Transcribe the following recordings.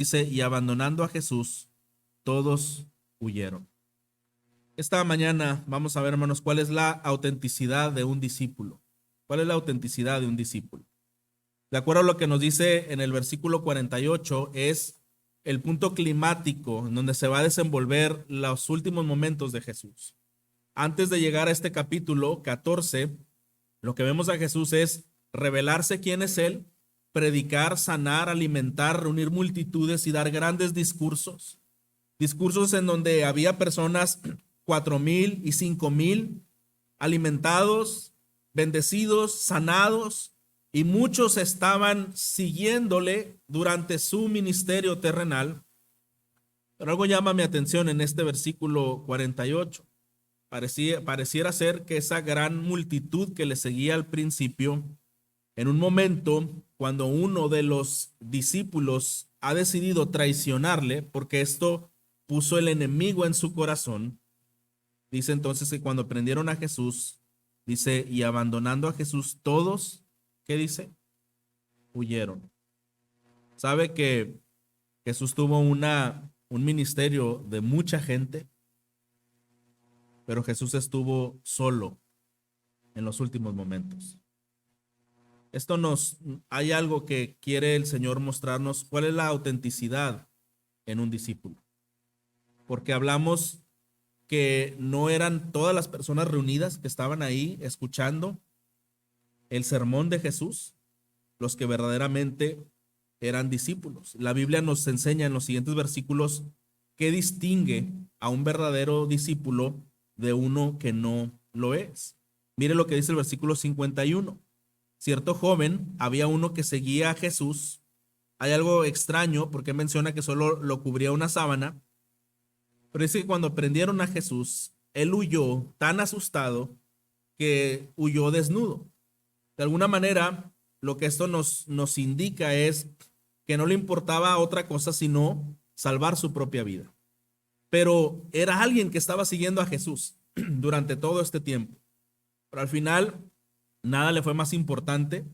Dice, y abandonando a Jesús, todos huyeron. Esta mañana vamos a ver, hermanos, cuál es la autenticidad de un discípulo. ¿Cuál es la autenticidad de un discípulo? De acuerdo a lo que nos dice en el versículo 48, es el punto climático en donde se va a desenvolver los últimos momentos de Jesús. Antes de llegar a este capítulo 14, lo que vemos a Jesús es revelarse quién es Él, predicar, sanar, alimentar, reunir multitudes y dar grandes discursos. Discursos en donde había personas 4,000 y 5,000 alimentados, bendecidos, sanados, y muchos estaban siguiéndole durante su ministerio terrenal. Pero algo llama mi atención en este versículo 48. Pareciera ser que esa gran multitud que le seguía al principio, en un momento, cuando uno de los discípulos ha decidido traicionarle, porque esto puso el enemigo en su corazón, dice entonces que cuando prendieron a Jesús, dice, y abandonando a Jesús, todos, ¿qué dice? Huyeron. ¿Sabe que Jesús tuvo un ministerio de mucha gente? Pero Jesús estuvo solo en los últimos momentos. Hay algo que quiere el Señor mostrarnos, cuál es la autenticidad en un discípulo. Porque hablamos que no eran todas las personas reunidas que estaban ahí escuchando el sermón de Jesús, los que verdaderamente eran discípulos. La Biblia nos enseña en los siguientes versículos qué distingue a un verdadero discípulo de uno que no lo es. Mire lo que dice el versículo 51. Cierto joven, había uno que seguía a Jesús. Hay algo extraño porque menciona que solo lo cubría una sábana, pero dice que cuando prendieron a Jesús, él huyó tan asustado que huyó desnudo. De alguna manera, lo que esto nos indica es que no le importaba otra cosa sino salvar su propia vida. Pero era alguien que estaba siguiendo a Jesús durante todo este tiempo. Pero al final, nada le fue más importante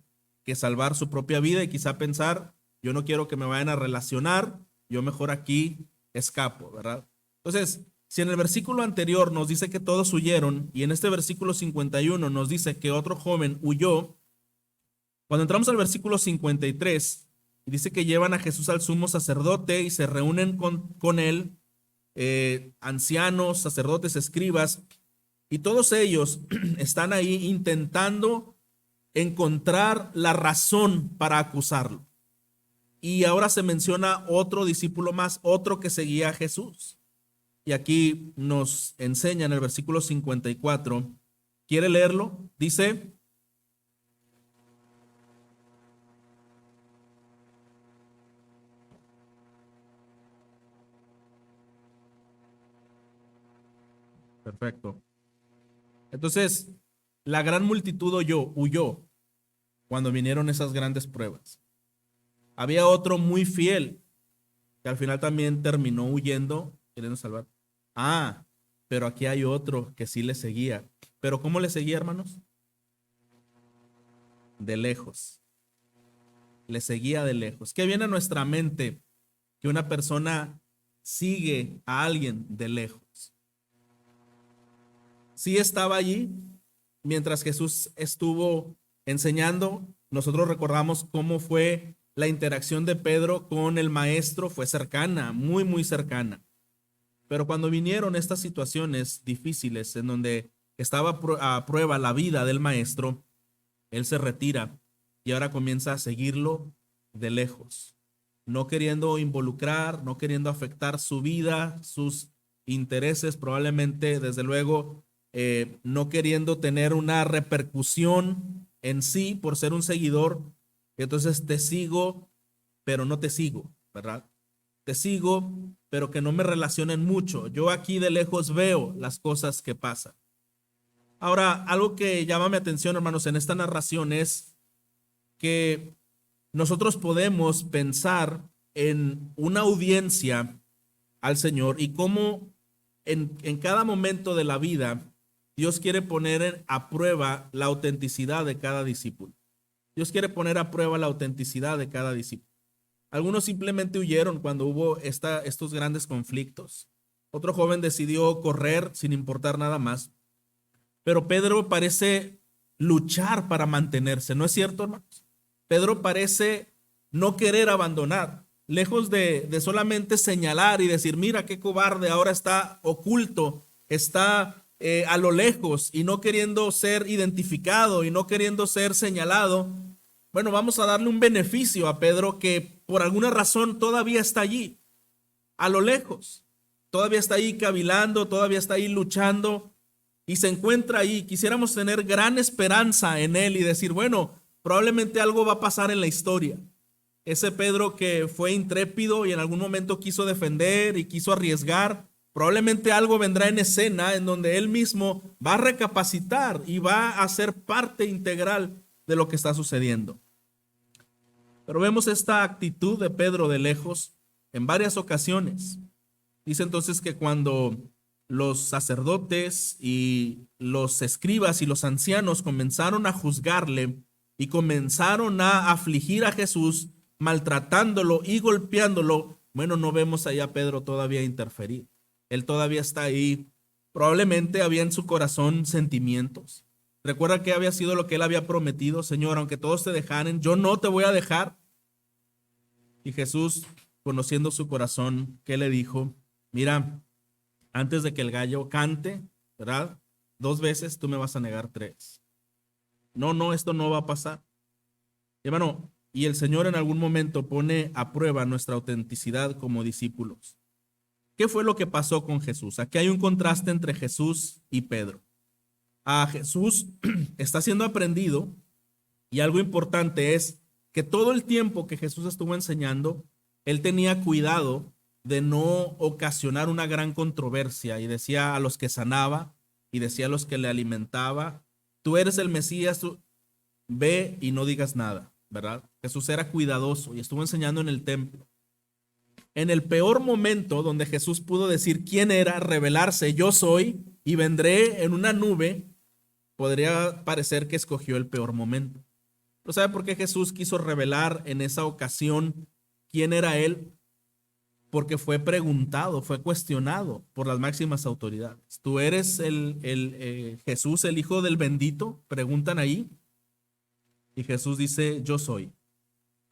que salvar su propia vida y quizá pensar, yo no quiero que me vayan a relacionar, yo mejor aquí escapo, ¿verdad? Entonces, si en el versículo anterior nos dice que todos huyeron y en este versículo 51 nos dice que otro joven huyó, cuando entramos al versículo 53, dice que llevan a Jesús al sumo sacerdote y se reúnen con él, ancianos, sacerdotes, escribas, y todos ellos están ahí intentando encontrar la razón para acusarlo. Y ahora se menciona otro discípulo más, otro que seguía a Jesús. Y aquí nos enseña en el versículo 54. ¿Quiere leerlo? Dice: perfecto. Entonces, la gran multitud huyó cuando vinieron esas grandes pruebas. Había otro muy fiel que al final también terminó huyendo, queriendo salvar. Ah, pero aquí hay otro que sí le seguía. ¿Pero cómo le seguía, hermanos? De lejos. Le seguía de lejos. ¿Qué viene a nuestra mente que una persona sigue a alguien de lejos? Sí estaba allí mientras Jesús estuvo enseñando. Nosotros recordamos cómo fue la interacción de Pedro con el maestro, fue cercana, muy, muy cercana. Pero cuando vinieron estas situaciones difíciles en donde estaba a prueba la vida del maestro, él se retira y ahora comienza a seguirlo de lejos, no queriendo involucrar, no queriendo afectar su vida, sus intereses, probablemente, desde luego, no queriendo tener una repercusión en sí por ser un seguidor. Entonces te sigo, pero no te sigo, ¿verdad? Te sigo, pero que no me relacionen mucho. Yo aquí de lejos veo las cosas que pasan. Ahora, algo que llama mi atención, hermanos, en esta narración es que nosotros podemos pensar en una audiencia al Señor y cómo en cada momento de la vida Dios quiere poner a prueba la autenticidad de cada discípulo. Dios quiere poner a prueba la autenticidad de cada discípulo. Algunos simplemente huyeron cuando hubo estos grandes conflictos. Otro joven decidió correr sin importar nada más. Pero Pedro parece luchar para mantenerse, ¿no es cierto, hermanos? Pedro parece no querer abandonar, lejos de solamente señalar y decir, mira qué cobarde, ahora está oculto, está a lo lejos y no queriendo ser identificado y no queriendo ser señalado. Bueno, vamos a darle un beneficio a Pedro que por alguna razón todavía está allí, a lo lejos. Todavía está ahí cavilando, todavía está ahí luchando y se encuentra ahí. Quisiéramos tener gran esperanza en él y decir, bueno, probablemente algo va a pasar en la historia. Ese Pedro que fue intrépido y en algún momento quiso defender y quiso arriesgar, probablemente algo vendrá en escena en donde él mismo va a recapacitar y va a ser parte integral de lo que está sucediendo. Pero vemos esta actitud de Pedro de lejos en varias ocasiones. Dice entonces que cuando los sacerdotes y los escribas y los ancianos comenzaron a juzgarle y comenzaron a afligir a Jesús, maltratándolo y golpeándolo, bueno, no vemos ahí a Pedro todavía interferir. Él todavía está ahí. Probablemente había en su corazón sentimientos. Recuerda que había sido lo que él había prometido, Señor, aunque todos te dejaren, yo no te voy a dejar. Y Jesús, conociendo su corazón, ¿qué le dijo? Mira, antes de que el gallo cante, ¿verdad? 2 veces tú me vas a negar 3. No, esto no va a pasar. Hermano, y el Señor en algún momento pone a prueba nuestra autenticidad como discípulos. ¿Qué fue lo que pasó con Jesús? Aquí hay un contraste entre Jesús y Pedro. A Jesús está siendo aprendido y algo importante es que todo el tiempo que Jesús estuvo enseñando, él tenía cuidado de no ocasionar una gran controversia y decía a los que sanaba y decía a los que le alimentaba, tú eres el Mesías, tú ve y no digas nada, ¿verdad? Jesús era cuidadoso y estuvo enseñando en el templo. En el peor momento donde Jesús pudo decir quién era, revelarse, yo soy y vendré en una nube, podría parecer que escogió el peor momento. ¿Pero sabe por qué Jesús quiso revelar en esa ocasión quién era él? Porque fue preguntado, fue cuestionado por las máximas autoridades. ¿Tú eres el Jesús, el Hijo del Bendito? Preguntan ahí. Y Jesús dice, yo soy.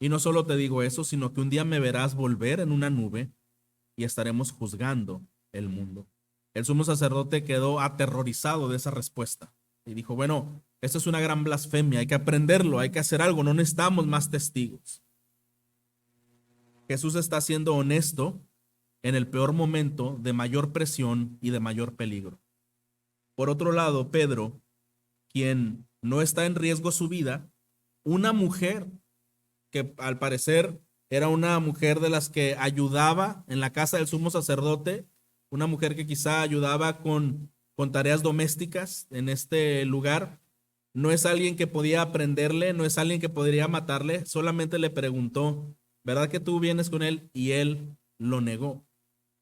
Y no solo te digo eso, sino que un día me verás volver en una nube y estaremos juzgando el mundo. El sumo sacerdote quedó aterrorizado de esa respuesta y dijo, bueno, esto es una gran blasfemia, hay que aprenderlo, hay que hacer algo, no necesitamos más testigos. Jesús está siendo honesto en el peor momento de mayor presión y de mayor peligro. Por otro lado, Pedro, quien no está en riesgo su vida, una mujer que al parecer era una mujer de las que ayudaba en la casa del sumo sacerdote, una mujer que quizá ayudaba con tareas domésticas en este lugar, no es alguien que podía aprenderle, no es alguien que podría matarle, solamente le preguntó, ¿verdad que tú vienes con él? Y él lo negó.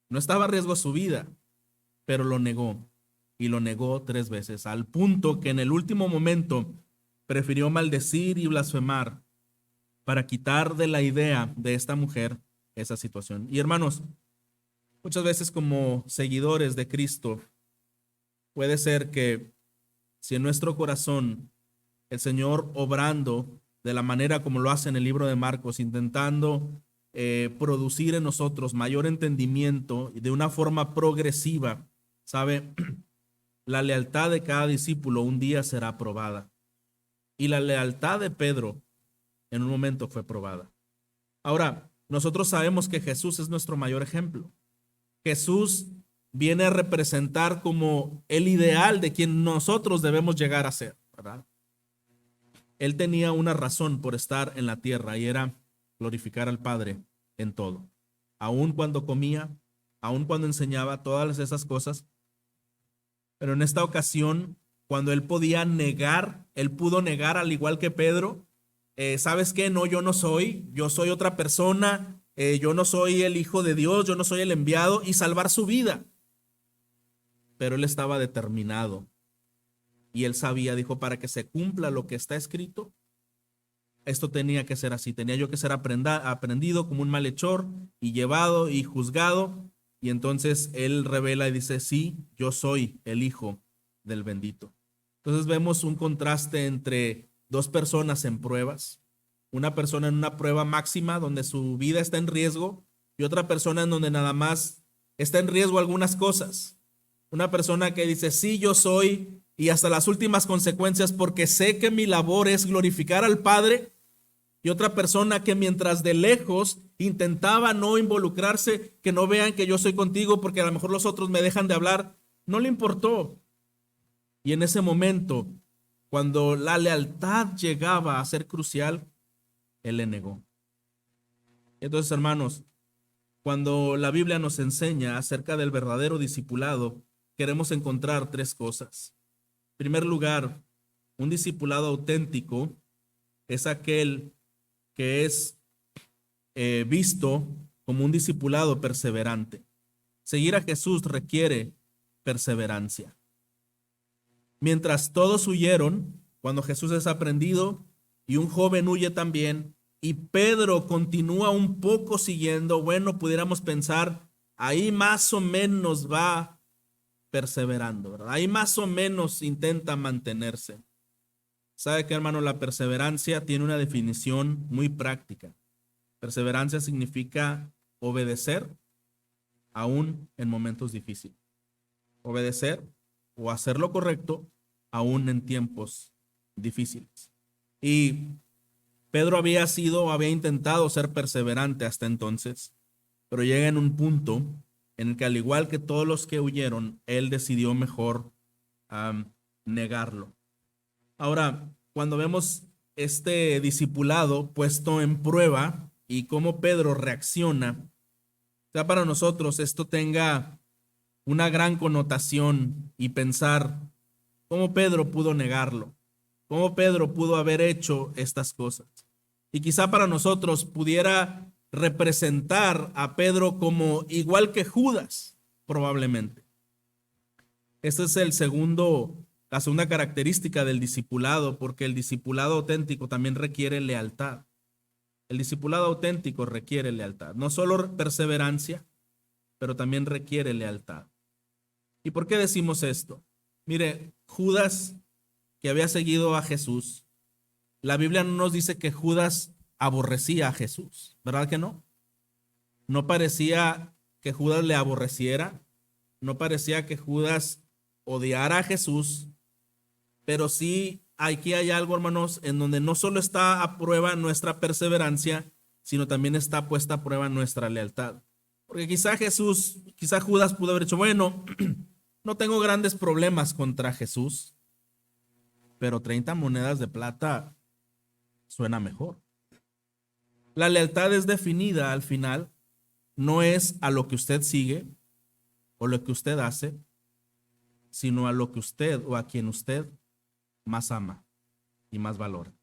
No estaba a riesgo su vida, pero lo negó. Y lo negó 3 veces, al punto que en el último momento prefirió maldecir y blasfemar para quitar de la idea de esta mujer esa situación. Y hermanos, muchas veces como seguidores de Cristo, puede ser que si en nuestro corazón el Señor obrando de la manera como lo hace en el libro de Marcos, intentando producir en nosotros mayor entendimiento y de una forma progresiva, ¿sabe? La lealtad de cada discípulo un día será probada. Y la lealtad de Pedro en un momento fue probada. Ahora, nosotros sabemos que Jesús es nuestro mayor ejemplo. Jesús viene a representar como el ideal de quien nosotros debemos llegar a ser, ¿verdad? Él tenía una razón por estar en la tierra y era glorificar al Padre en todo. Aun cuando comía, aun cuando enseñaba todas esas cosas. Pero en esta ocasión, cuando él podía negar, él pudo negar al igual que Pedro, ¿sabes qué? No, yo soy otra persona, yo no soy el Hijo de Dios, yo no soy el enviado y salvar su vida. Pero él estaba determinado y él sabía, dijo, para que se cumpla lo que está escrito, esto tenía que ser así, tenía yo que ser aprendido como un malhechor y llevado y juzgado. Y entonces él revela y dice, sí, yo soy el hijo del bendito. Entonces vemos un contraste entre dos personas en pruebas, una persona en una prueba máxima donde su vida está en riesgo y otra persona en donde nada más está en riesgo algunas cosas. Una persona que dice, sí, yo soy, y hasta las últimas consecuencias porque sé que mi labor es glorificar al Padre. Y otra persona que mientras de lejos intentaba no involucrarse, que no vean que yo soy contigo porque a lo mejor los otros me dejan de hablar, no le importó. Y en ese momento, cuando la lealtad llegaba a ser crucial, él le negó. Entonces, hermanos, cuando la Biblia nos enseña acerca del verdadero discipulado, queremos encontrar tres cosas. En primer lugar, un discipulado auténtico es aquel que es visto como un discipulado perseverante. Seguir a Jesús requiere perseverancia. Mientras todos huyeron, cuando Jesús es aprendido y un joven huye también, y Pedro continúa un poco siguiendo, bueno, pudiéramos pensar, ahí más o menos va perseverando, ¿verdad? Ahí más o menos intenta mantenerse. ¿Sabe qué, hermano? La perseverancia tiene una definición muy práctica. Perseverancia significa obedecer aún en momentos difíciles. Obedecer o hacer lo correcto aún en tiempos difíciles. Y Pedro había intentado ser perseverante hasta entonces, pero llega en un punto en el que, al igual que todos los que huyeron, él decidió mejor negarlo. Ahora, cuando vemos este discipulado puesto en prueba y cómo Pedro reacciona, ya para nosotros esto tenga una gran connotación y pensar cómo Pedro pudo negarlo, cómo Pedro pudo haber hecho estas cosas. Y quizá para nosotros pudiera representar a Pedro como igual que Judas, probablemente. Esta es la segunda característica del discipulado, porque el discipulado auténtico también requiere lealtad. El discipulado auténtico requiere lealtad, no solo perseverancia, pero también requiere lealtad. ¿Y por qué decimos esto? Mire, Judas, que había seguido a Jesús, la Biblia no nos dice que Judas aborrecía a Jesús, ¿verdad que no? No parecía que Judas le aborreciera, no parecía que Judas odiara a Jesús, pero sí aquí hay algo, hermanos, en donde no solo está a prueba nuestra perseverancia, sino también está puesta a prueba nuestra lealtad. Porque quizá Judas pudo haber dicho, bueno, no tengo grandes problemas contra Jesús, pero 30 monedas de plata suena mejor. La lealtad es definida al final, no es a lo que usted sigue o lo que usted hace, sino a lo que usted o a quien usted más ama y más valora.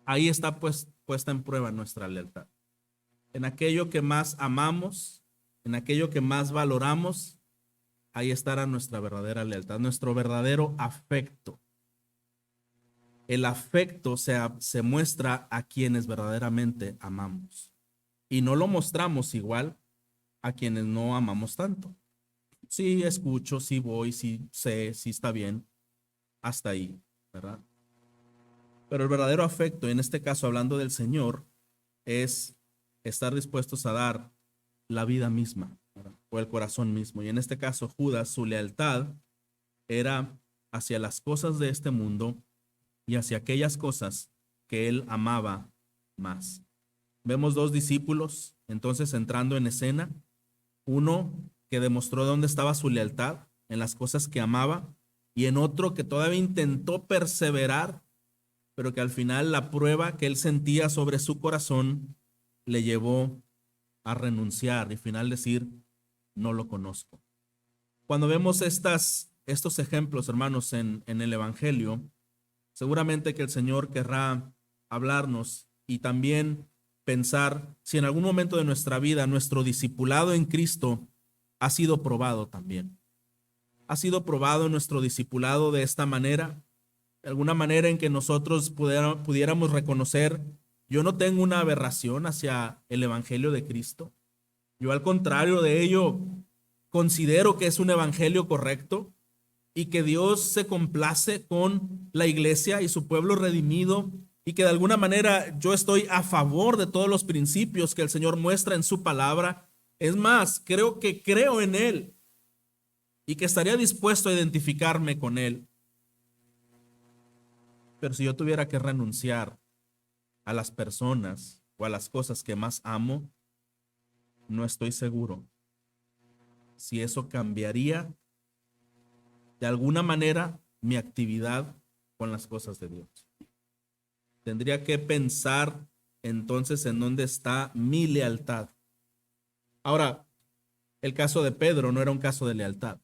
Ahí está puesta en prueba nuestra lealtad. En aquello que más amamos, en aquello que más valoramos, ahí estará nuestra verdadera lealtad, nuestro verdadero afecto. El afecto se muestra a quienes verdaderamente amamos. Y no lo mostramos igual a quienes no amamos tanto. Sí escucho, sí voy, sí sé, sí está bien, hasta ahí, ¿verdad? Pero el verdadero afecto, en este caso hablando del Señor, es estar dispuestos a dar la vida misma, ¿verdad? O el corazón mismo. Y en este caso Judas, su lealtad era hacia las cosas de este mundo y hacia aquellas cosas que él amaba más. Vemos dos discípulos entonces entrando en escena, uno que demostró dónde estaba su lealtad, en las cosas que amaba, y en otro que todavía intentó perseverar, pero que al final la prueba que él sentía sobre su corazón le llevó a renunciar y al final decir, no lo conozco. Cuando vemos estos ejemplos, hermanos, en el Evangelio, seguramente que el Señor querrá hablarnos y también pensar si en algún momento de nuestra vida nuestro discipulado en Cristo ha sido probado también. ¿Ha sido probado nuestro discipulado de esta manera? de alguna manera en que nosotros pudiéramos reconocer, yo no tengo una aberración hacia el evangelio de Cristo. Yo, al contrario de ello, considero que es un evangelio correcto y que Dios se complace con la iglesia y su pueblo redimido, y que de alguna manera yo estoy a favor de todos los principios que el Señor muestra en su palabra. Es más, creo en Él y que estaría dispuesto a identificarme con Él. Pero si yo tuviera que renunciar a las personas o a las cosas que más amo, no estoy seguro si eso cambiaría de alguna manera mi actividad con las cosas de Dios. Tendría que pensar entonces en dónde está mi lealtad. Ahora, el caso de Pedro no era un caso de lealtad.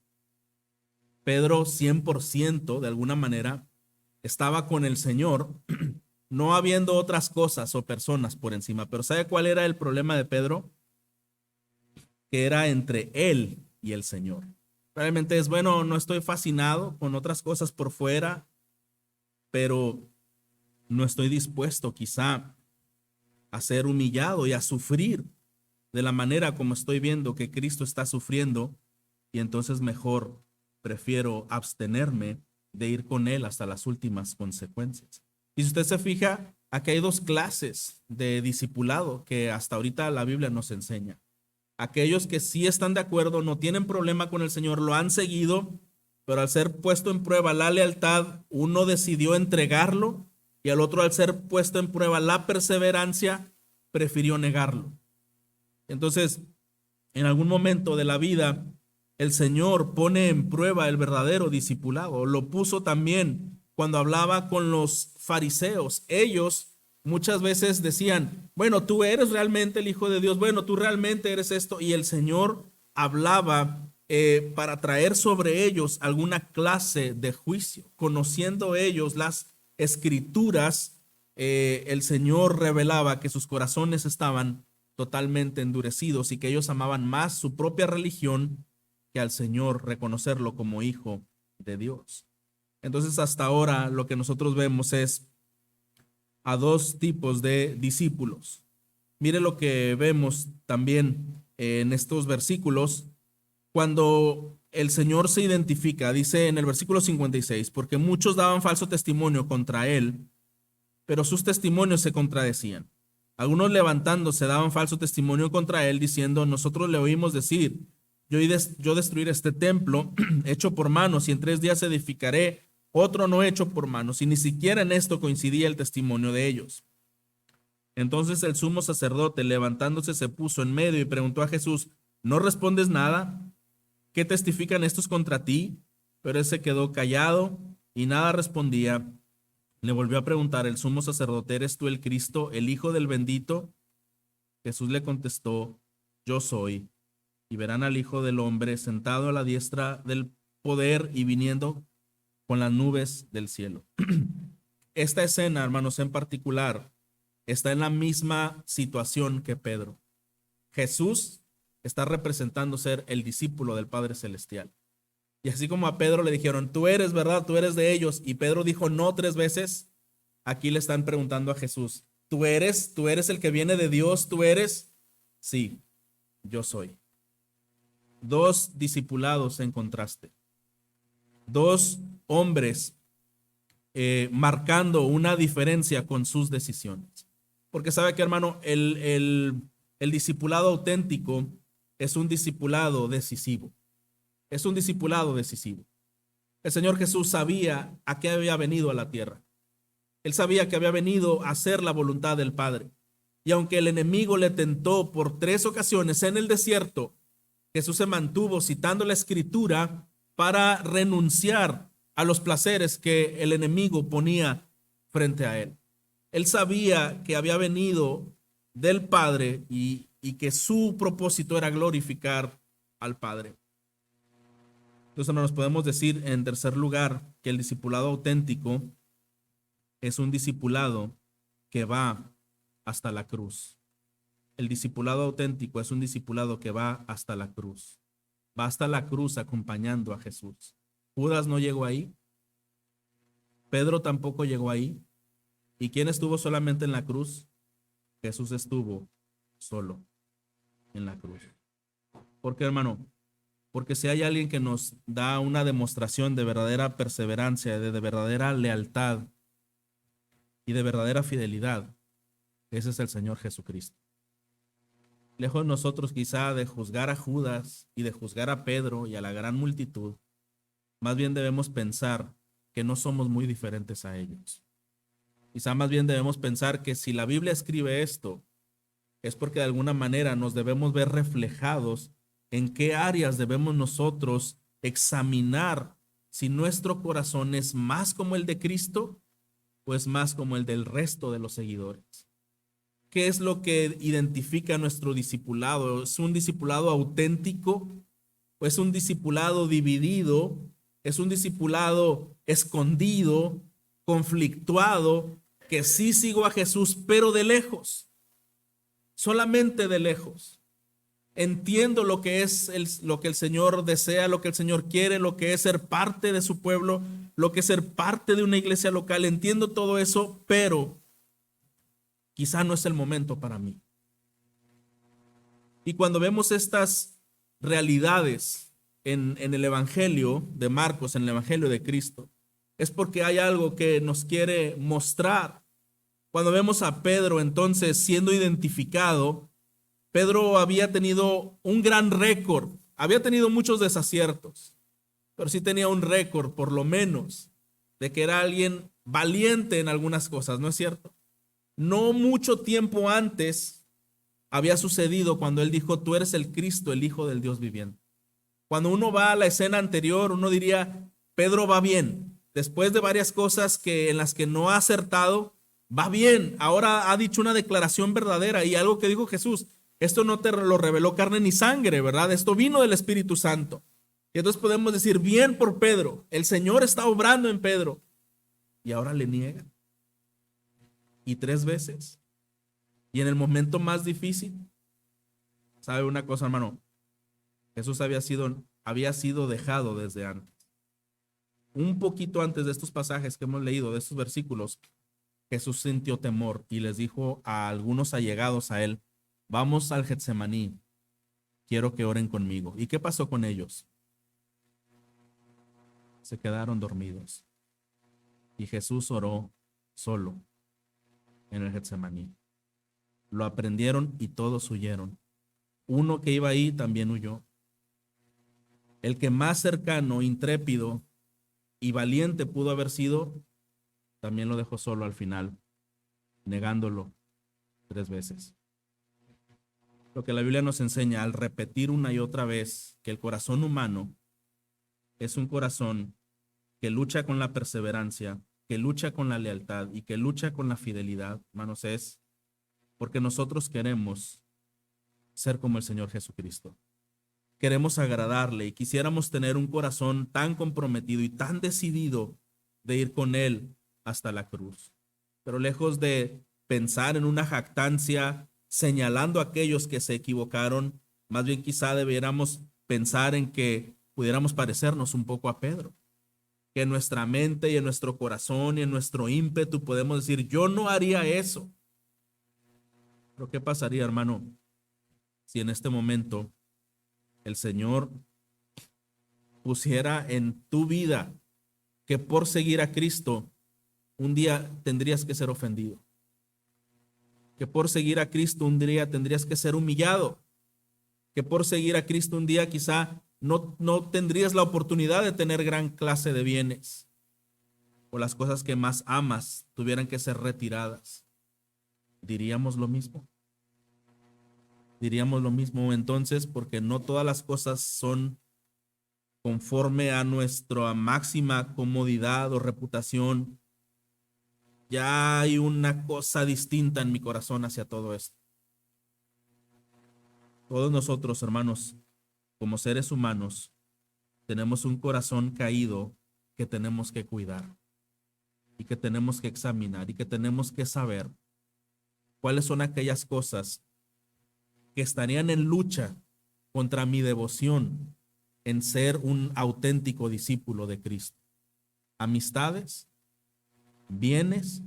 Pedro 100% de alguna manera estaba con el Señor, no habiendo otras cosas o personas por encima. Pero ¿sabe cuál era el problema de Pedro? Que era entre él y el Señor. Realmente es, bueno, no estoy fascinado con otras cosas por fuera, pero no estoy dispuesto quizá a ser humillado y a sufrir de la manera como estoy viendo que Cristo está sufriendo, y entonces mejor prefiero abstenerme de ir con Él hasta las últimas consecuencias. Y si usted se fija, aquí hay dos clases de discipulado que hasta ahorita la Biblia nos enseña. Aquellos que sí están de acuerdo, no tienen problema con el Señor, lo han seguido, pero al ser puesto en prueba la lealtad, uno decidió entregarlo, y al otro, al ser puesto en prueba la perseverancia, prefirió negarlo. Entonces, en algún momento de la vida, el Señor pone en prueba el verdadero discipulado. Lo puso también cuando hablaba con los fariseos. Ellos muchas veces decían, bueno, tú eres realmente el Hijo de Dios, bueno, tú realmente eres esto. Y el Señor hablaba para traer sobre ellos alguna clase de juicio. Conociendo ellos las escrituras, el Señor revelaba que sus corazones estaban totalmente endurecidos y que ellos amaban más su propia religión que al Señor, reconocerlo como hijo de Dios. Entonces, hasta ahora lo que nosotros vemos es a dos tipos de discípulos. Mire lo que vemos también en estos versículos cuando el Señor se identifica. Dice en el versículo 56, porque muchos daban falso testimonio contra él, pero sus testimonios se contradecían. Algunos levantándose daban falso testimonio contra él, diciendo, nosotros le oímos decir, yo destruiré este templo hecho por manos, y en 3 días edificaré otro no hecho por manos. Y ni siquiera en esto coincidía el testimonio de ellos. Entonces el sumo sacerdote, levantándose, se puso en medio y preguntó a Jesús, ¿no respondes nada? ¿Qué testifican estos contra ti? Pero él se quedó callado y nada respondía. Le volvió a preguntar el sumo sacerdote, ¿eres tú el Cristo, el Hijo del bendito? Jesús le contestó, yo soy. Y verán al Hijo del Hombre sentado a la diestra del poder y viniendo con las nubes del cielo. Esta escena, hermanos, en particular, está en la misma situación que Pedro. Jesús está representando ser el discípulo del Padre Celestial. Y así como a Pedro le dijeron, tú eres, ¿verdad? Tú eres de ellos. Y Pedro dijo no 3 veces. Aquí le están preguntando a Jesús, ¿tú eres el que viene de Dios? ¿Tú eres? Sí, yo soy. 2 discipulados en contraste. 2 hombres marcando una diferencia con sus decisiones. Porque sabe que, hermano, el discipulado auténtico es un discipulado decisivo. Es un discipulado decisivo. El Señor Jesús sabía a qué había venido a la tierra. Él sabía que había venido a hacer la voluntad del Padre. Y aunque el enemigo le tentó por 3 ocasiones en el desierto, Jesús se mantuvo citando la Escritura para renunciar a los placeres que el enemigo ponía frente a él. Él sabía que había venido del Padre y que su propósito era glorificar al Padre. Entonces, nos podemos decir en tercer lugar que el discipulado auténtico es un discipulado que va hasta la cruz. El discipulado auténtico es un discipulado que va hasta la cruz. Va hasta la cruz acompañando a Jesús. Judas no llegó ahí. Pedro tampoco llegó ahí. ¿Y quién estuvo solamente en la cruz? Jesús estuvo solo en la cruz. ¿Por qué, hermano? Porque si hay alguien que nos da una demostración de verdadera perseverancia, de verdadera lealtad y de verdadera fidelidad, ese es el Señor Jesucristo. Lejos de nosotros quizá de juzgar a Judas y de juzgar a Pedro y a la gran multitud, más bien debemos pensar que no somos muy diferentes a ellos. Quizá más bien debemos pensar que si la Biblia escribe esto, es porque de alguna manera nos debemos ver reflejados en qué áreas debemos nosotros examinar si nuestro corazón es más como el de Cristo o es más como el del resto de los seguidores. ¿Qué es lo que identifica nuestro discipulado? ¿Es un discipulado auténtico o es un discipulado dividido? ¿Es un discipulado escondido, conflictuado, que sí sigo a Jesús, pero de lejos? Solamente de lejos. Entiendo lo que es lo que el Señor desea, lo que el Señor quiere, lo que es ser parte de su pueblo, lo que es ser parte de una iglesia local. Entiendo todo eso, pero quizá no es el momento para mí. Y cuando vemos estas realidades en el Evangelio de Marcos, en el Evangelio de Cristo, es porque hay algo que nos quiere mostrar. Cuando vemos a Pedro entonces siendo identificado, Pedro había tenido un gran récord, había tenido muchos desaciertos, pero sí tenía un récord, por lo menos, de que era alguien valiente en algunas cosas, ¿no es cierto? No mucho tiempo antes había sucedido cuando él dijo, tú eres el Cristo, el Hijo del Dios viviente. Cuando uno va a la escena anterior, uno diría, Pedro va bien. Después de varias cosas en las que no ha acertado, va bien. Ahora ha dicho una declaración verdadera y algo que dijo Jesús. Esto no te lo reveló carne ni sangre, ¿verdad? Esto vino del Espíritu Santo. Y entonces podemos decir, bien por Pedro. El Señor está obrando en Pedro. Y ahora le niegan. Y 3 veces. Y en el momento más difícil, ¿sabe una cosa, hermano? Jesús había sido dejado desde antes. Un poquito antes de estos pasajes que hemos leído, de estos versículos, Jesús sintió temor y les dijo a algunos allegados a él, vamos al Getsemaní, quiero que oren conmigo. ¿Y qué pasó con ellos? Se quedaron dormidos. Y Jesús oró solo en el Getsemaní. Lo aprendieron y todos huyeron. Uno que iba ahí también huyó. El que más cercano, intrépido y valiente pudo haber sido, también lo dejó solo al final, negándolo 3 veces. Lo que la Biblia nos enseña al repetir una y otra vez que el corazón humano es un corazón que lucha con la perseverancia, que lucha con la lealtad y que lucha con la fidelidad, hermanos, es porque nosotros queremos ser como el Señor Jesucristo. Queremos agradarle y quisiéramos tener un corazón tan comprometido y tan decidido de ir con Él hasta la cruz. Pero lejos de pensar en una jactancia señalando a aquellos que se equivocaron, más bien quizá debiéramos pensar en que pudiéramos parecernos un poco a Pedro. Que en nuestra mente y en nuestro corazón y en nuestro ímpetu podemos decir, yo no haría eso. Pero ¿qué pasaría, hermano, si en este momento el Señor pusiera en tu vida que por seguir a Cristo un día tendrías que ser ofendido? Que por seguir a Cristo un día tendrías que ser humillado. Que por seguir a Cristo un día quizá no tendrías la oportunidad de tener gran clase de bienes. O las cosas que más amas tuvieran que ser retiradas. ¿Diríamos lo mismo? Diríamos lo mismo entonces, porque no todas las cosas son conforme a nuestra máxima comodidad o reputación. Ya hay una cosa distinta en mi corazón hacia todo esto. Todos nosotros, hermanos, como seres humanos, tenemos un corazón caído que tenemos que cuidar y que tenemos que examinar y que tenemos que saber cuáles son aquellas cosas que estarían en lucha contra mi devoción en ser un auténtico discípulo de Cristo. Amistades, bienes,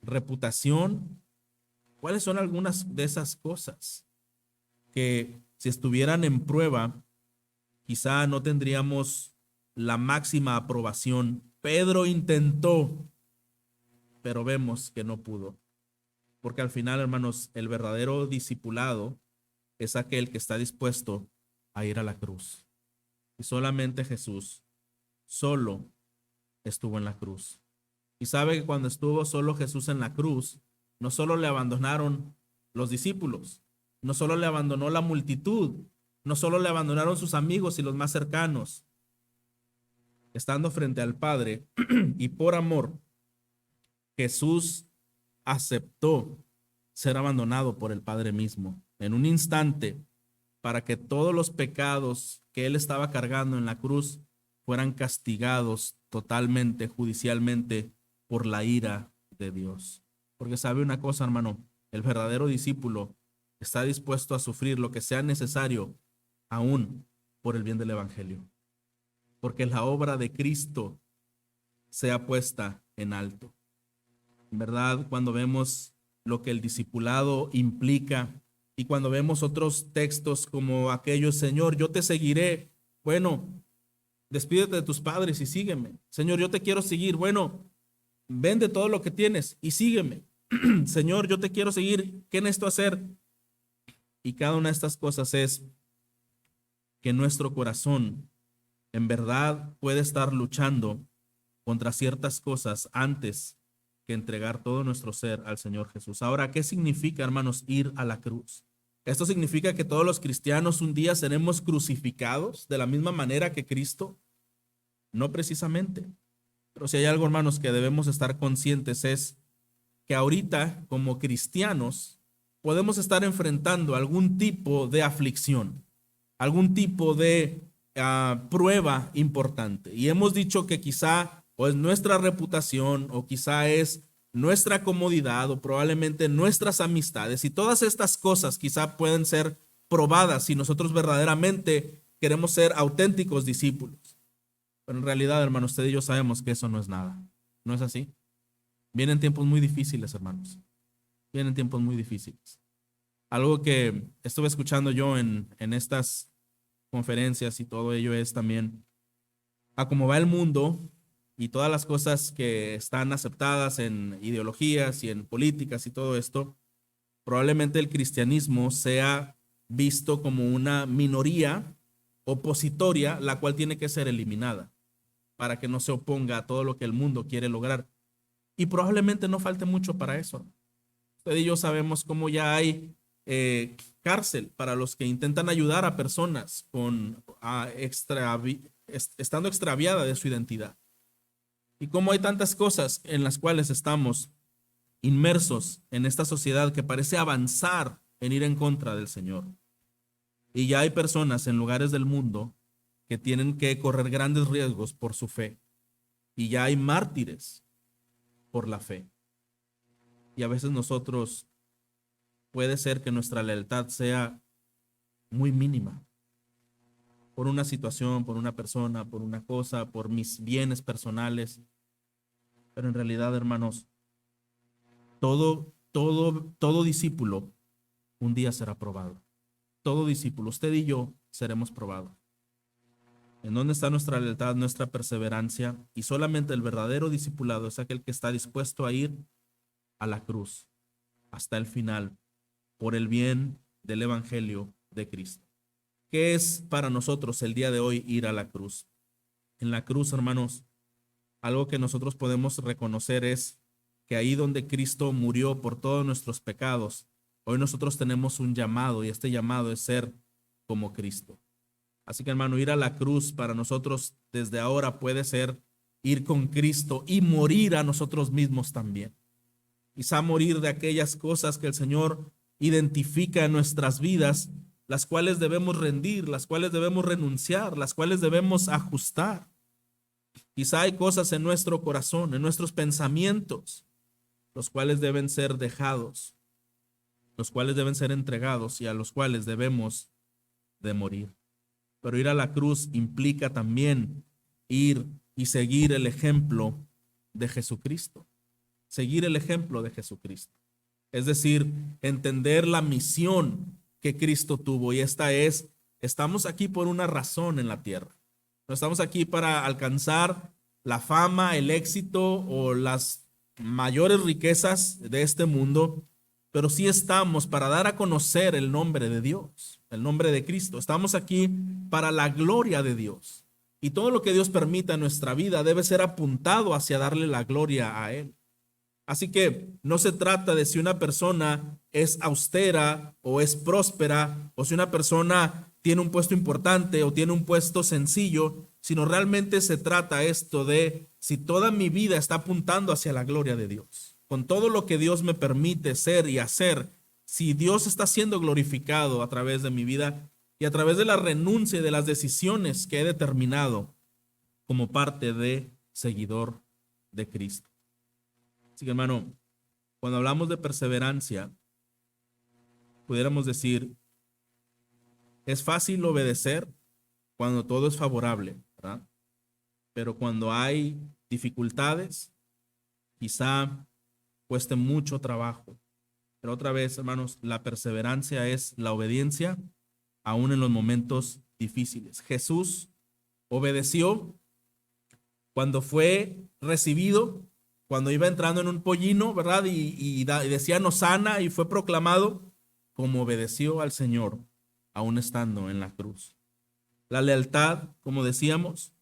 reputación. ¿Cuáles son algunas de esas cosas que si estuvieran en prueba, quizá no tendríamos la máxima aprobación? Pedro intentó, pero vemos que no pudo. Porque al final, hermanos, el verdadero discipulado es aquel que está dispuesto a ir a la cruz. Y solamente Jesús solo estuvo en la cruz. Y sabe que cuando estuvo solo Jesús en la cruz, no solo le abandonaron los discípulos, no solo le abandonó la multitud, no solo le abandonaron sus amigos y los más cercanos. Estando frente al Padre y por amor, Jesús aceptó ser abandonado por el Padre mismo en un instante para que todos los pecados que él estaba cargando en la cruz fueran castigados totalmente, judicialmente, por la ira de Dios. Porque sabe una cosa, hermano, el verdadero discípulo está dispuesto a sufrir lo que sea necesario, aún por el bien del evangelio. Porque la obra de Cristo sea puesta en alto. En verdad, cuando vemos lo que el discipulado implica y cuando vemos otros textos como aquellos, Señor, yo te seguiré. Bueno, despídete de tus padres y sígueme. Señor, yo te quiero seguir. Bueno, vende todo lo que tienes y sígueme. Señor, yo te quiero seguir. ¿Qué necesito hacer? Y cada una de estas cosas es que nuestro corazón en verdad puede estar luchando contra ciertas cosas antes que entregar todo nuestro ser al Señor Jesús. Ahora, ¿qué significa, hermanos, ir a la cruz? Esto significa que todos los cristianos un día seremos crucificados de la misma manera que Cristo. No precisamente. Pero si hay algo, hermanos, que debemos estar conscientes es que ahorita, como cristianos, podemos estar enfrentando algún tipo de aflicción, algún tipo de prueba importante. Y hemos dicho que quizá o es nuestra reputación o quizá es nuestra comodidad o probablemente nuestras amistades y todas estas cosas quizá pueden ser probadas si nosotros verdaderamente queremos ser auténticos discípulos. Pero en realidad, hermanos, usted y yo sabemos que eso no es nada. ¿No es así? Vienen tiempos muy difíciles, hermanos. Vienen tiempos muy difíciles. Algo que estuve escuchando yo en estas conferencias y todo ello es también a cómo va el mundo y todas las cosas que están aceptadas en ideologías y en políticas y todo esto, probablemente el cristianismo sea visto como una minoría opositoria, la cual tiene que ser eliminada para que no se oponga a todo lo que el mundo quiere lograr. Y probablemente no falte mucho para eso. Usted y yo sabemos cómo ya hay cárcel para los que intentan ayudar a personas con estando extraviada de su identidad. Y cómo hay tantas cosas en las cuales estamos inmersos en esta sociedad que parece avanzar en ir en contra del Señor. Y ya hay personas en lugares del mundo que tienen que correr grandes riesgos por su fe. Y ya hay mártires por la fe. Y a veces nosotros puede ser que nuestra lealtad sea muy mínima por una situación, por una persona, por una cosa, por mis bienes personales. Pero en realidad, hermanos, todo discípulo un día será probado. Todo discípulo, usted y yo seremos probados. ¿En dónde está nuestra lealtad, nuestra perseverancia? Y solamente el verdadero discipulado es aquel que está dispuesto a ir a la cruz hasta el final por el bien del evangelio de Cristo. ¿Qué es para nosotros el día de hoy ir a la cruz? En la cruz, hermanos, algo que nosotros podemos reconocer es que ahí donde Cristo murió por todos nuestros pecados, hoy nosotros tenemos un llamado y este llamado es ser como Cristo. Así que, hermano, ir a la cruz para nosotros desde ahora puede ser ir con Cristo y morir a nosotros mismos también. Quizá morir de aquellas cosas que el Señor identifica en nuestras vidas, las cuales debemos rendir, las cuales debemos renunciar, las cuales debemos ajustar. Quizá hay cosas en nuestro corazón, en nuestros pensamientos, los cuales deben ser dejados, los cuales deben ser entregados y a los cuales debemos de morir. Pero ir a la cruz implica también ir y seguir el ejemplo de Jesucristo. seguir el ejemplo de Jesucristo. Es decir, entender la misión que Cristo tuvo, y esta es: estamos aquí por una razón en la tierra. No estamos aquí para alcanzar la fama, el éxito o las mayores riquezas de este mundo, pero sí estamos para dar a conocer el nombre de Dios, el nombre de Cristo. Estamos aquí para la gloria de Dios. Y todo lo que Dios permita en nuestra vida debe ser apuntado hacia darle la gloria a Él. Así que no se trata de si una persona es austera o es próspera, o si una persona tiene un puesto importante o tiene un puesto sencillo, sino realmente se trata esto de si toda mi vida está apuntando hacia la gloria de Dios. Con todo lo que Dios me permite ser y hacer, si Dios está siendo glorificado a través de mi vida y a través de la renuncia y de las decisiones que he determinado como parte de seguidor de Cristo. Así que, hermano, cuando hablamos de perseverancia, pudiéramos decir, es fácil obedecer cuando todo es favorable, ¿verdad? Pero cuando hay dificultades, quizá cueste mucho trabajo. Pero otra vez, hermanos, la perseverancia es la obediencia aún en los momentos difíciles. Jesús obedeció cuando fue recibido, cuando iba entrando en un pollino, ¿verdad? Y decían Hosana y fue proclamado, como obedeció al Señor, aún estando en la cruz. La lealtad, como decíamos,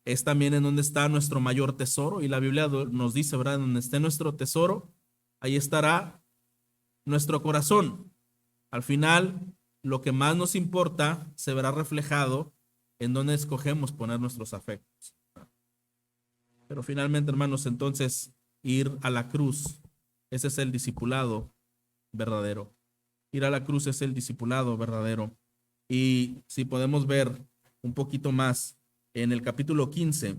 es también en donde está nuestro mayor tesoro, y la Biblia nos dice, ¿verdad? Donde esté nuestro tesoro, ahí estará nuestro corazón. Al final, lo que más nos importa se verá reflejado en donde escogemos poner nuestros afectos. Pero finalmente, hermanos, entonces ir a la cruz, ese es el discipulado verdadero. Ir a la cruz es el discipulado verdadero. Y si podemos ver un poquito más en el capítulo 15,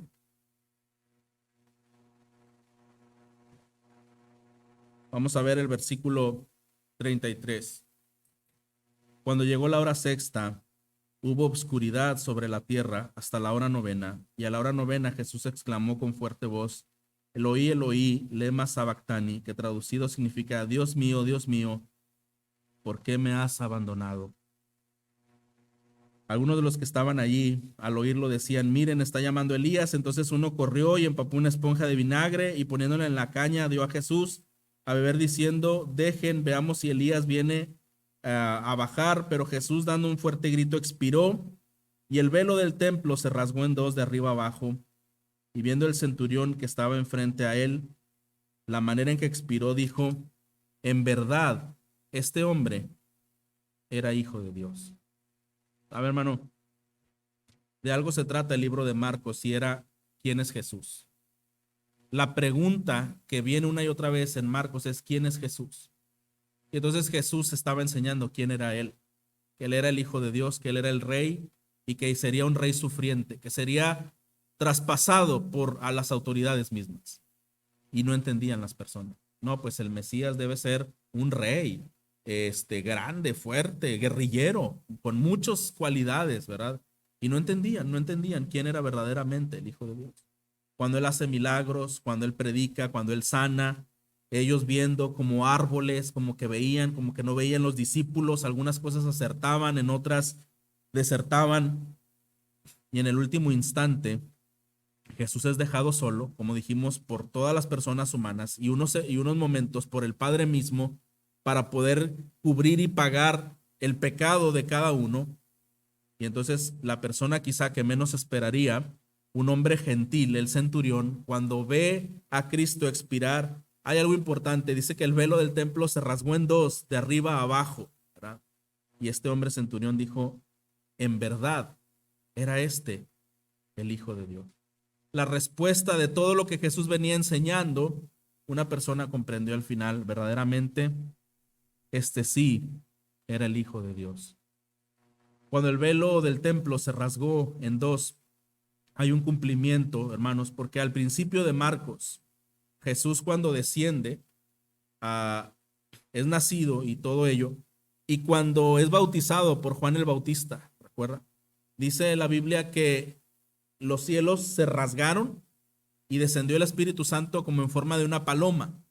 vamos a ver el versículo 33. Cuando llegó la hora sexta, hubo obscuridad sobre la tierra hasta la hora novena, y a la hora novena Jesús exclamó con fuerte voz, Eloí, Eloí, lema sabactani, que traducido significa, Dios mío, ¿por qué me has abandonado? Algunos de los que estaban allí al oírlo decían, miren, está llamando Elías. Entonces uno corrió y empapó una esponja de vinagre y poniéndola en la caña dio a Jesús a beber diciendo, dejen, veamos si Elías viene a bajar. Pero Jesús, dando un fuerte grito, expiró, y el velo del templo se rasgó en dos de arriba abajo. Y viendo el centurión que estaba enfrente a él, la manera en que expiró, dijo, en verdad, este hombre era hijo de Dios. A ver, hermano, de algo se trata el libro de Marcos, y era, ¿quién es Jesús? La pregunta que viene una y otra vez en Marcos es, ¿quién es Jesús? Y entonces Jesús estaba enseñando quién era él, que él era el Hijo de Dios, que él era el rey, y que sería un rey sufriente, que sería traspasado a las autoridades mismas. Y no entendían las personas. No, pues el Mesías debe ser un rey, grande, fuerte, guerrillero, con muchas cualidades, ¿verdad? Y no entendían quién era verdaderamente el Hijo de Dios. Cuando Él hace milagros, cuando Él predica, cuando Él sana, ellos viendo como árboles, como que veían, como que no veían los discípulos, algunas cosas acertaban, en otras desertaban, y en el último instante, Jesús es dejado solo, como dijimos, por todas las personas humanas y unos momentos por el Padre mismo para poder cubrir y pagar el pecado de cada uno. Y entonces la persona quizá que menos esperaría, un hombre gentil, el centurión, cuando ve a Cristo expirar, hay algo importante. Dice que el velo del templo se rasgó en dos, de arriba a abajo, ¿verdad? Y este hombre centurión dijo, en verdad, era este el Hijo de Dios. La respuesta de todo lo que Jesús venía enseñando, una persona comprendió al final, verdaderamente, este sí era el Hijo de Dios. Cuando el velo del templo se rasgó en dos, hay un cumplimiento, hermanos, porque al principio de Marcos, Jesús cuando desciende, es nacido y todo ello, y cuando es bautizado por Juan el Bautista, ¿recuerda? Dice la Biblia que los cielos se rasgaron y descendió el Espíritu Santo como en forma de una paloma.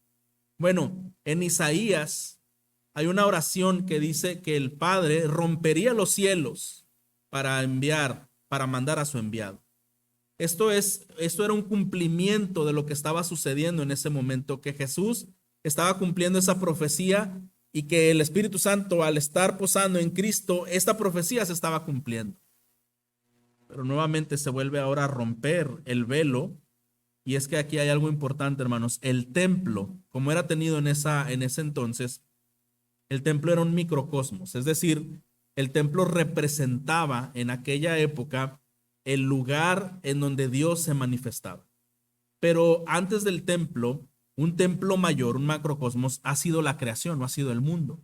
Bueno, en Isaías hay una oración que dice que el Padre rompería los cielos para mandar a su enviado. Esto era un cumplimiento de lo que estaba sucediendo en ese momento, que Jesús estaba cumpliendo esa profecía y que el Espíritu Santo, al estar posando en Cristo, esta profecía se estaba cumpliendo. Pero nuevamente se vuelve ahora a romper el velo, y es que aquí hay algo importante, hermanos. El templo, como era tenido en ese entonces, el templo era un microcosmos, es decir, el templo representaba en aquella época el lugar en donde Dios se manifestaba. Pero antes del templo, un templo mayor, un macrocosmos, ha sido la creación, no ha sido el mundo.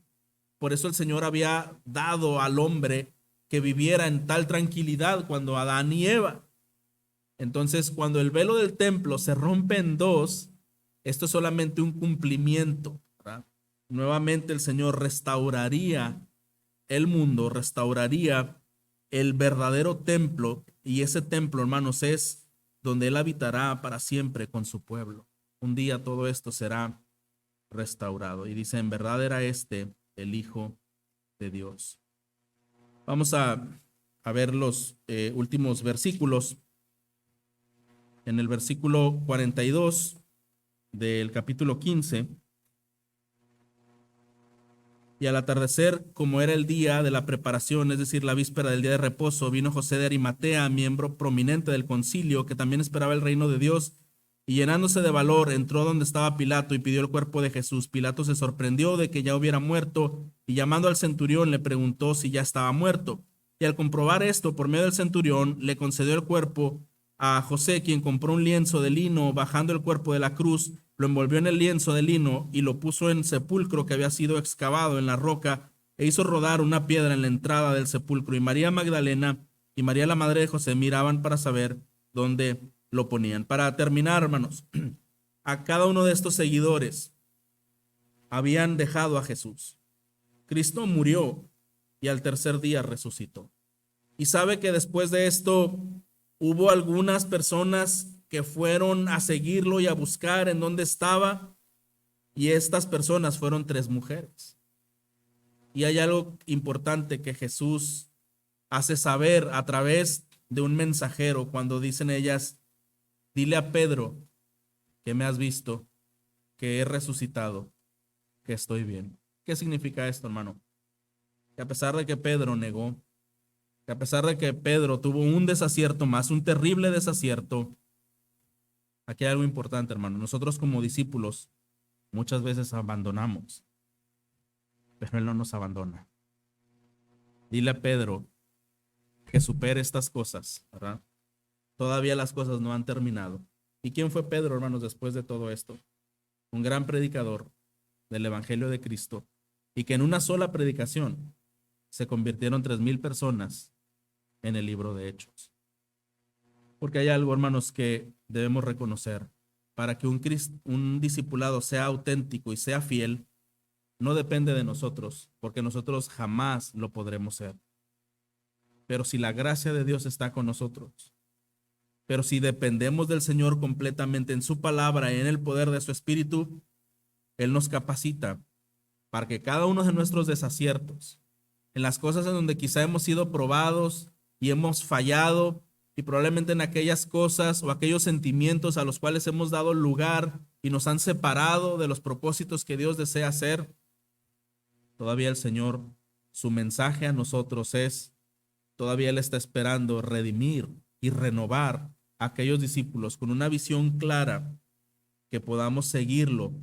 Por eso el Señor había dado al hombre que viviera en tal tranquilidad cuando Adán y Eva. Entonces, cuando el velo del templo se rompe en dos, esto es solamente un cumplimiento, ¿verdad? Nuevamente el Señor restauraría el mundo, restauraría el verdadero templo, y ese templo, hermanos, es donde Él habitará para siempre con su pueblo. Un día todo esto será restaurado. Y dice, en verdad era este el Hijo de Dios. Vamos a ver los últimos versículos. En el versículo 42 del capítulo 15. Y al atardecer, como era el día de la preparación, es decir, la víspera del día de reposo, vino José de Arimatea, miembro prominente del concilio, que también esperaba el reino de Dios, y llenándose de valor, entró donde estaba Pilato y pidió el cuerpo de Jesús. Pilato se sorprendió de que ya hubiera muerto, y llamando al centurión le preguntó si ya estaba muerto. Y al comprobar esto por medio del centurión, le concedió el cuerpo a José, quien compró un lienzo de lino, bajando el cuerpo de la cruz, lo envolvió en el lienzo de lino y lo puso en sepulcro que había sido excavado en la roca, e hizo rodar una piedra en la entrada del sepulcro. Y María Magdalena y María la madre de José miraban para saber dónde lo ponían. Para terminar, hermanos, a cada uno de estos seguidores habían dejado a Jesús. Cristo murió y al tercer día resucitó. Y sabe que después de esto hubo algunas personas que fueron a seguirlo y a buscar en dónde estaba, y estas personas fueron 3 mujeres. Y hay algo importante que Jesús hace saber a través de un mensajero cuando dicen ellas, dile a Pedro que me has visto, que he resucitado, que estoy bien. ¿Qué significa esto, hermano? Que a pesar de que Pedro negó, que a pesar de que Pedro tuvo un desacierto más, un terrible desacierto, aquí hay algo importante, hermano. Nosotros como discípulos muchas veces abandonamos, pero Él no nos abandona. Dile a Pedro que supere estas cosas, ¿verdad? Todavía las cosas no han terminado. ¿Y quién fue Pedro, hermanos, después de todo esto? Un gran predicador del Evangelio de Cristo, y que en una sola predicación se convirtieron 3,000 personas en el libro de Hechos. Porque hay algo, hermanos, que debemos reconocer. Para que un discipulado sea auténtico y sea fiel, no depende de nosotros, porque nosotros jamás lo podremos ser. Pero si la gracia de Dios está con nosotros, pero si dependemos del Señor completamente en su palabra y en el poder de su Espíritu, Él nos capacita para que cada uno de nuestros desaciertos, en las cosas en donde quizá hemos sido probados y hemos fallado, y probablemente en aquellas cosas o aquellos sentimientos a los cuales hemos dado lugar y nos han separado de los propósitos que Dios desea hacer, todavía el Señor, su mensaje a nosotros es, todavía Él está esperando redimir y renovar a aquellos discípulos con una visión clara, que podamos seguirlo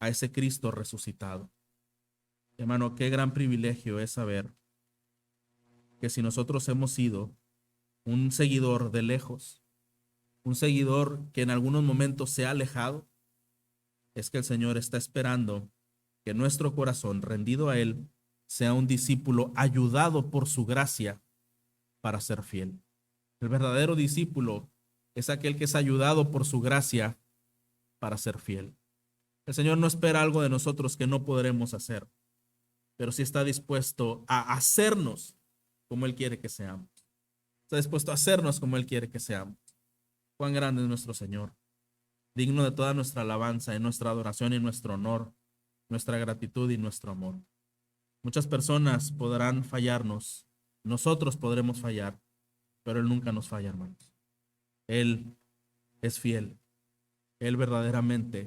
a ese Cristo resucitado. Hermano, qué gran privilegio es saber que si nosotros hemos sido un seguidor de lejos, un seguidor que en algunos momentos se ha alejado, es que el Señor está esperando que nuestro corazón rendido a Él sea un discípulo ayudado por su gracia para ser fiel. El verdadero discípulo es aquel que es ayudado por su gracia para ser fiel. El Señor no espera algo de nosotros que no podremos hacer, pero sí está dispuesto a hacernos como Él quiere que seamos. Está dispuesto a hacernos como Él quiere que seamos. Cuán grande es nuestro Señor, digno de toda nuestra alabanza y nuestra adoración y nuestro honor. nuestra gratitud y nuestro amor. Muchas personas podrán fallarnos, nosotros podremos fallar, pero Él nunca nos falla, hermanos. Él es fiel. Él verdaderamente